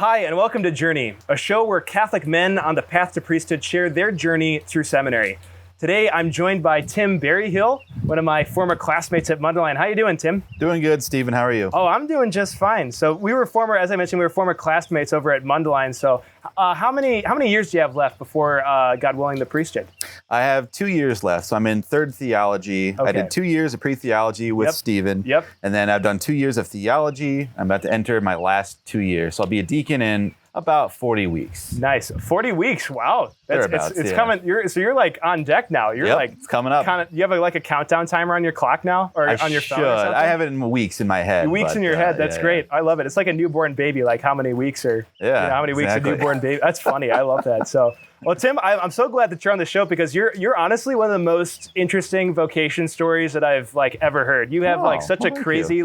Hi, and welcome to Journey, a show where Catholic men on the path to priesthood share their journey through seminary. Today, I'm joined by Tim Berryhill, one of my former classmates at Mundelein. How you doing, Tim? Doing good, Stephen. How are you? Oh, I'm doing just fine. So as I mentioned, we were former classmates over at Mundelein. So how many years do you have left before, God willing, the priesthood? I have 2 years left. So I'm in third theology. Okay. I did 2 years of pre-theology with Stephen. Yep. And then I've done 2 years of theology. I'm about to enter my last 2 years. So I'll be a deacon in about 40 weeks. Nice. 40 weeks. Wow. It's yeah. coming. You're like on deck now. You're like it's coming up. You have like a countdown timer on your clock now, or on your phone or something? I have it in weeks in my head. Weeks in your head. That's great. I love it. It's like a newborn baby. Like how many weeks weeks a newborn baby. That's funny. I love that. So, well, Tim, I'm so glad that you're on the show because you're honestly one of the most interesting vocation stories that I've ever heard. You have such a crazy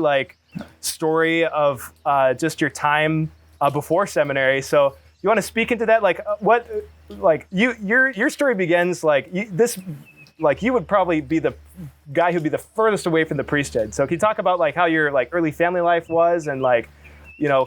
story of just your time before seminary. So you want to speak into that? Your story begins you would probably be the guy who'd be the furthest away from the priesthood. So can you talk about how your early family life was and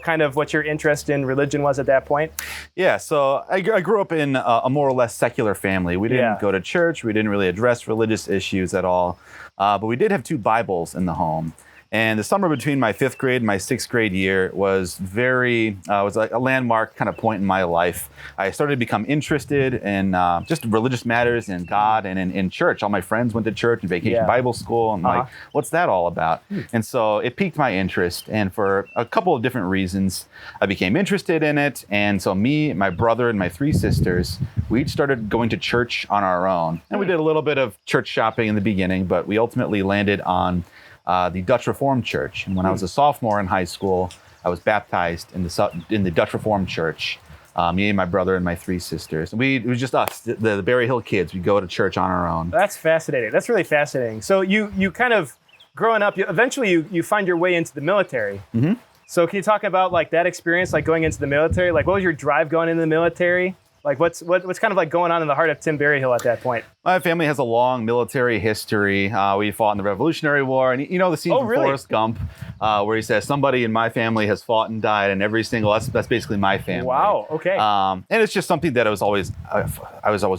kind of what your interest in religion was at that point? Yeah, so I grew up in a more or less secular family. We didn't go to church. We didn't really address religious issues at all. But we did have 2 Bibles in the home. And the summer between my 5th grade and my 6th grade year was was like a landmark kind of point in my life. I started to become interested in just religious matters and God and in church. All my friends went to church and vacation Bible school. And what's that all about? And so it piqued my interest. And for a couple of different reasons, I became interested in it. And so me, my brother, and my 3 sisters, we each started going to church on our own. And we did a little bit of church shopping in the beginning, but we ultimately landed on the Dutch Reformed Church. And when I was a sophomore in high school, I was baptized in the Dutch Reformed Church. Me and my brother and my 3 sisters. And it was just us, the Berryhill kids. We go to church on our own. That's fascinating. That's really fascinating. So you kind of, growing up, eventually you find your way into the military. Mm-hmm. So can you talk about that experience, going into the military? What was your drive going into the military? What's kind of going on in the heart of Tim Berryhill at that point? My family has a long military history. We fought in the Revolutionary War, and you know the scene from Forrest Gump, where he says somebody in my family has fought and died, and that's basically my family. Wow. Okay. And it's just something that I was always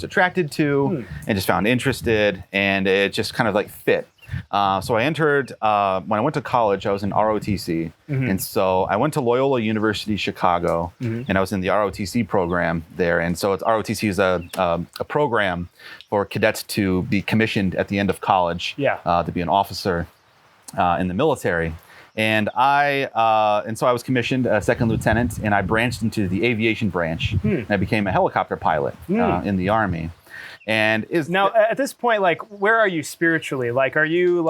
attracted to, and just found interested, and it just kind of fit. So I entered, when I went to college, I was in ROTC. Mm-hmm. And so I went to Loyola University, Chicago, and I was in the ROTC program there. And so ROTC is a program for cadets to be commissioned at the end of college, to be an officer in the military. And so I was commissioned a 2nd lieutenant, and I branched into the aviation branch. And I became a helicopter pilot in the Army. And at this point, where are you spiritually? Are you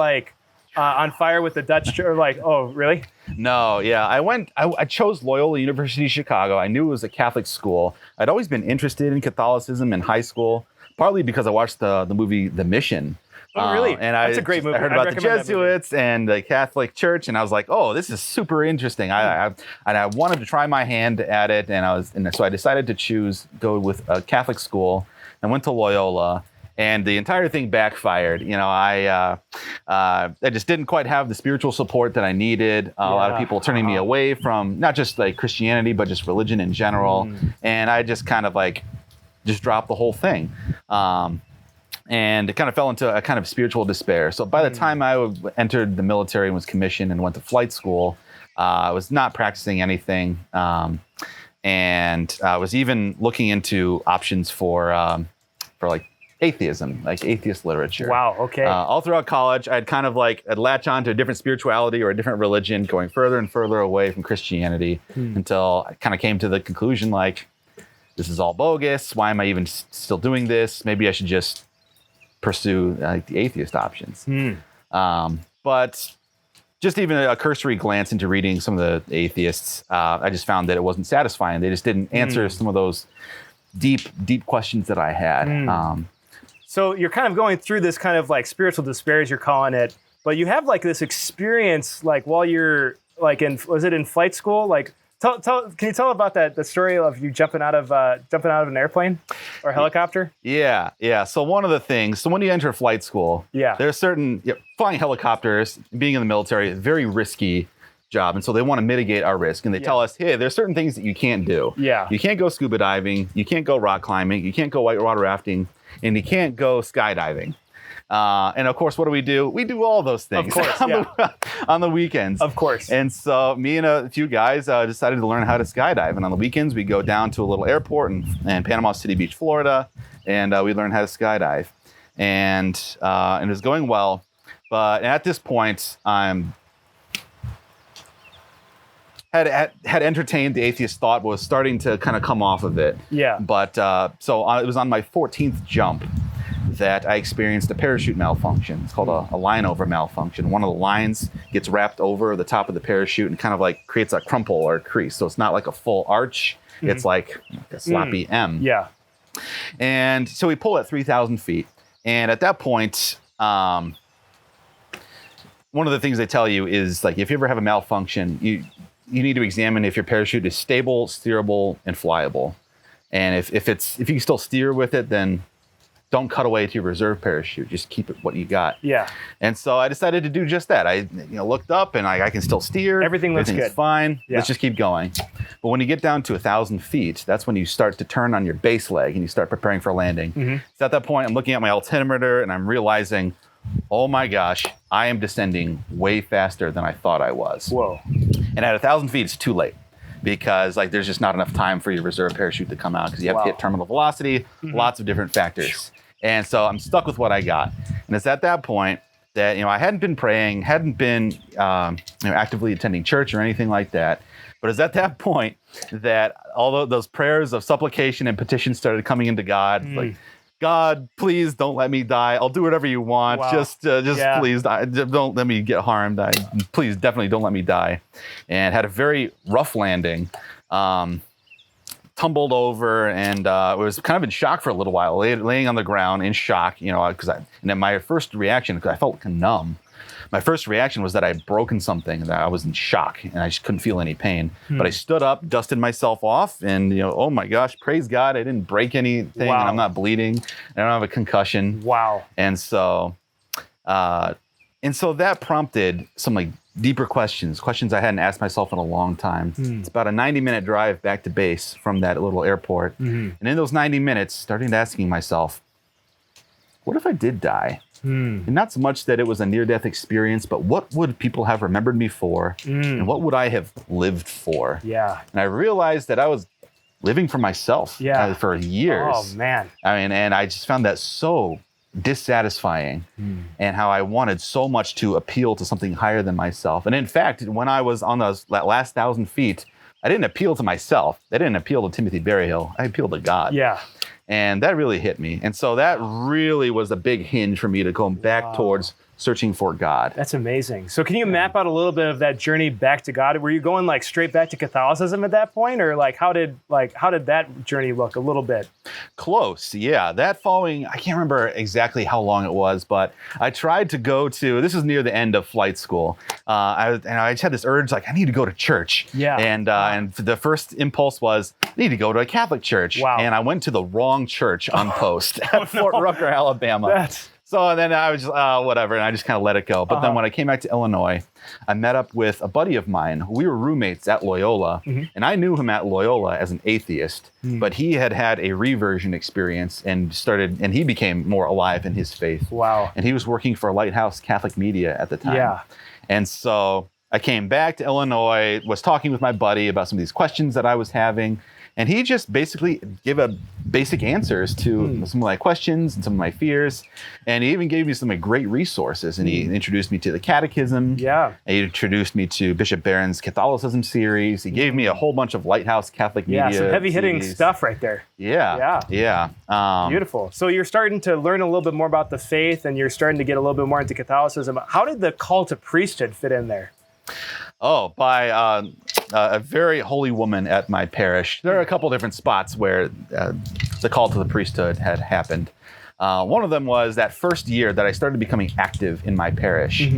on fire with the Dutch, or oh, really? No, yeah. I chose Loyola University Chicago. I knew it was a Catholic school. I'd always been interested in Catholicism in high school, partly because I watched the movie The Mission. Oh, really? And that's a great movie. I heard about the Jesuits and the Catholic Church, and I was like, "Oh, this is super interesting." I wanted to try my hand at it, and so I decided to go with a Catholic school. I went to Loyola, and the entire thing backfired. I just didn't quite have the spiritual support that I needed. A lot of people turning me away from not just Christianity, but just religion in general. And I just kind of just dropped the whole thing. And it kind of fell into a kind of spiritual despair. So by the time I entered the military and was commissioned and went to flight school, I was not practicing anything. And I was even looking into options for atheism, atheist literature. Wow, okay. All throughout college, I'd kind of I'd latch on to a different spirituality or a different religion, going further and further away from Christianity until I kind of came to the conclusion, this is all bogus. Why am I even still doing this? Maybe I should just pursue the atheist options. But just even a cursory glance into reading some of the atheists, I just found that it wasn't satisfying. They just didn't answer some of those deep questions that I had. So you're kind of going through this kind of spiritual despair, as you're calling it, but you have this experience while you're was it in flight school? Can you tell about the story of you jumping out of an airplane or helicopter? Yeah. So one of the things, when you enter flight school, there's certain flying helicopters, being in the military, is very risky job. And so they want to mitigate our risk. And they tell us, hey, there's certain things that you can't do. Yeah. You can't go scuba diving. You can't go rock climbing. You can't go whitewater rafting. And you can't go skydiving. And of course, what do? We do all those things of course, on the weekends. Of course. And so me and a few guys decided to learn how to skydive. And on the weekends, we go down to a little airport in Panama City Beach, Florida, and we learn how to skydive. And it was going well. But at this point, I'm had entertained the atheist thought, but was starting to kind of come off of it. Yeah. But so it was on my 14th jump that I experienced a parachute malfunction. It's called a line over malfunction. One of the lines gets wrapped over the top of the parachute and kind of like creates a crumple or a crease. So it's not like a full arch. Mm-hmm. It's like a sloppy M. Yeah. And so we pull at 3,000 feet. And at that point, one of the things they tell you is like, if you ever have a malfunction, you need to examine if your parachute is stable, steerable, and flyable. And if you can still steer with it, then don't cut away to your reserve parachute. Just keep it what you got. Yeah. And so I decided to do just that. I looked up and I can still steer. Everything's good. Fine. Yeah. Let's just keep going. But when you get down to 1,000 feet, that's when you start to turn on your base leg and you start preparing for landing. Mm-hmm. So at that point, I'm looking at my altimeter and I'm realizing, oh my gosh, I am descending way faster than I thought I was. Whoa. And at 1,000 feet, it's too late. Because like there's just not enough time for your reserve parachute to come out because you have to hit terminal velocity, lots of different factors. And so I'm stuck with what I got. And it's at that point that, I hadn't been praying, hadn't been actively attending church or anything like that. But it's at that point that all those prayers of supplication and petition started coming into God. Like, God, please don't let me die. I'll do whatever you want. Wow. Just please don't let me get harmed. Please, definitely don't let me die. And had a very rough landing. Tumbled over and was kind of in shock for a little while, laying on the ground in shock, and then my first reaction, because I felt kind of numb, my first reaction was that I had broken something, that I was in shock and I just couldn't feel any pain. But I stood up, dusted myself off, and oh my gosh, praise God, I didn't break anything, and I'm not bleeding, and I don't have a concussion. Wow. And so that prompted some like deeper questions I hadn't asked myself in a long time. It's about a 90-minute drive back to base from that little airport. And in those 90 minutes, starting asking myself, what if I did die? And not so much that it was a near-death experience, but what would people have remembered me for? And what would I have lived for? Yeah. And I realized that I was living for myself for years. Oh, man. And I just found that so dissatisfying, and how I wanted so much to appeal to something higher than myself. And in fact, when I was on that last 1,000 feet, I didn't appeal to myself. I didn't appeal to Timothy Berryhill. I appealed to God. Yeah. And that really hit me. And so that really was a big hinge for me to go back towards searching for God. That's amazing. So can you map out a little bit of that journey back to God? Were you going like straight back to Catholicism at that point, or like how did that journey look a little bit? Close, yeah. That following, I can't remember exactly how long it was, but I tried to go to, this is near the end of flight school. I just had this urge, like I need to go to church. Yeah. And the first impulse was, I need to go to a Catholic church. Wow. And I went to the wrong church on post at Fort Rucker, Alabama. So then I was just, whatever, and I just kind of let it go. But then when I came back to Illinois, I met up with a buddy of mine. We were roommates at Loyola, and I knew him at Loyola as an atheist, but he had a reversion experience and he became more alive in his faith. Wow. And he was working for Lighthouse Catholic Media at the time. Yeah. And so I came back to Illinois, was talking with my buddy about some of these questions that I was having, and he just basically gave basic answers to some of my questions and some of my fears. And he even gave me some great resources. And he introduced me to the Catechism. Yeah. And he introduced me to Bishop Barron's Catholicism series. He gave me a whole bunch of Lighthouse Catholic Media. Yeah, some heavy-hitting stuff right there. Yeah. Beautiful. So you're starting to learn a little bit more about the faith, and you're starting to get a little bit more into Catholicism. How did the call to priesthood fit in there? Oh, by a very holy woman at my parish. There are a couple different spots where the call to the priesthood had happened. One of them was that first year that I started becoming active in my parish.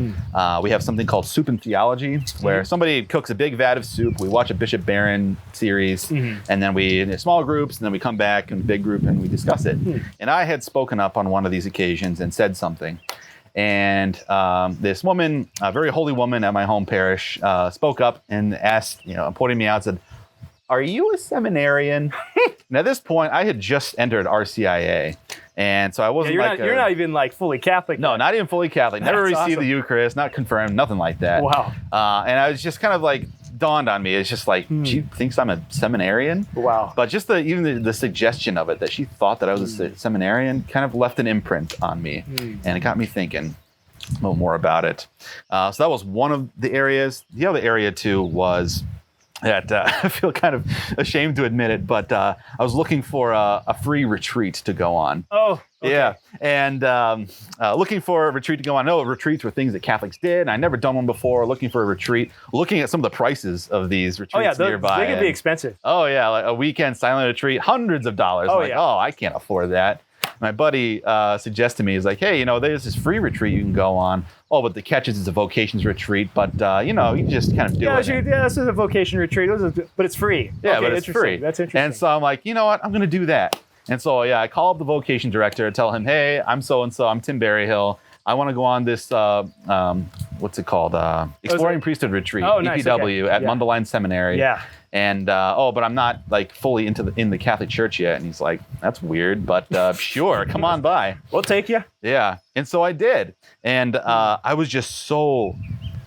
We have something called Soup and Theology, where somebody cooks a big vat of soup. We watch a Bishop Barron series, and then we in small groups, and then we come back in a big group and we discuss it. And I had spoken up on one of these occasions and said something. And this woman, a very holy woman at my home parish, spoke up and asked, pointing me out, said, "Are you a seminarian?" And at this point, I had just entered RCIA. And so I wasn't you're not even like fully Catholic. No, not even fully Catholic. Never received awesome. the Eucharist, not confirmed, nothing like that. Wow. And I was just kind of like, dawned on me. It's just like, she thinks I'm a seminarian. Wow. But just even the suggestion of it, that she thought that I was a seminarian, kind of left an imprint on me. And it got me thinking a little more about it. So that was one of the areas. The other area, too, was that I feel kind of ashamed to admit it, but I was looking for a free retreat to go on. Oh, okay. Yeah. And looking for a retreat to go on. I know retreats were things that Catholics did. I'd never done one before. Looking for a retreat, looking at some of the prices of these retreats nearby. They could be expensive. Oh, yeah. Like a weekend silent retreat, hundreds of dollars. Oh, I can't afford that. My buddy suggested to me, he's like, hey, there's this free retreat you can go on. Oh, but the catch is it's a vocations retreat, but, you can just kind of do it. Yeah, this is a vocation retreat, but it's free. Yeah, but it's free. That's interesting. And so I'm like, you know what? I'm going to do that. And so, I call up the vocation director, tell him, hey, I'm so-and-so, I'm Tim Berryhill. I want to go on this, what's it called? Exploring Priesthood retreat, EPW, at Mundelein Seminary. Yeah. And, but I'm not like fully in the Catholic Church yet. And he's like, that's weird, but sure, come on by. We'll take you. Yeah. And so I did. And I was just so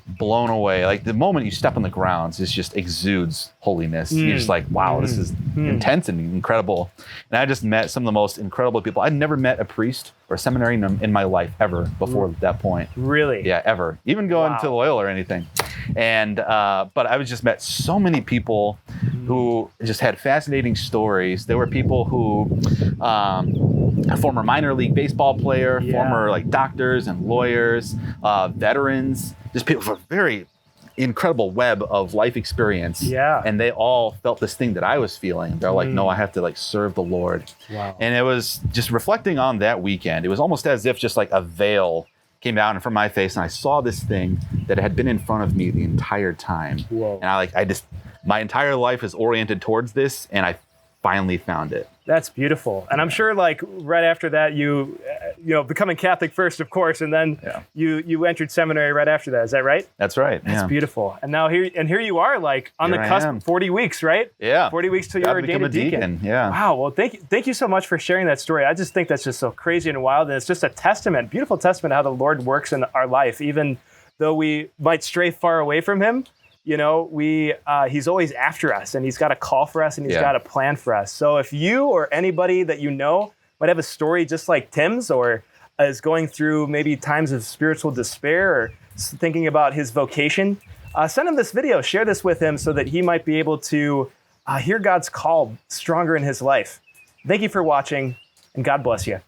blown away. Like the moment you step on the grounds, it just exudes holiness. You're just like, wow, this is intense and incredible. And I just met some of the most incredible people. I'd never met a priest or a seminarian in my life ever before that point. Really? Yeah, ever. Even going to Loyola or anything. And but I was just met so many people who just had fascinating stories. There were people who a former minor league baseball player, former like doctors and lawyers, veterans, just people with a very incredible web of life experience. Yeah. And they all felt this thing that I was feeling. They're like, no, I have to like serve the Lord. Wow. And it was just reflecting on that weekend. It was almost as if just like a veil came down in front of my face, and I saw this thing that had been in front of me the entire time. Whoa. And my entire life is oriented towards this, and I finally found it. That's beautiful. And I'm sure like right after that, you becoming Catholic first, of course, and then you entered seminary right after that. Is that right? That's right. That's beautiful. And now here you are like on the cusp of 40 weeks, right? Yeah. 40 weeks till you're ordained a deacon. Yeah. Wow. Well, thank you so much for sharing that story. I just think that's just so crazy and wild. And it's just a testament, beautiful testament how the Lord works in our life, even though we might stray far away from him. He's always after us, and he's got a call for us, and he's got a plan for us. So if you or anybody that you know might have a story just like Tim's, or is going through maybe times of spiritual despair, or thinking about his vocation, send him this video, share this with him so that he might be able to hear God's call stronger in his life. Thank you for watching, and God bless you.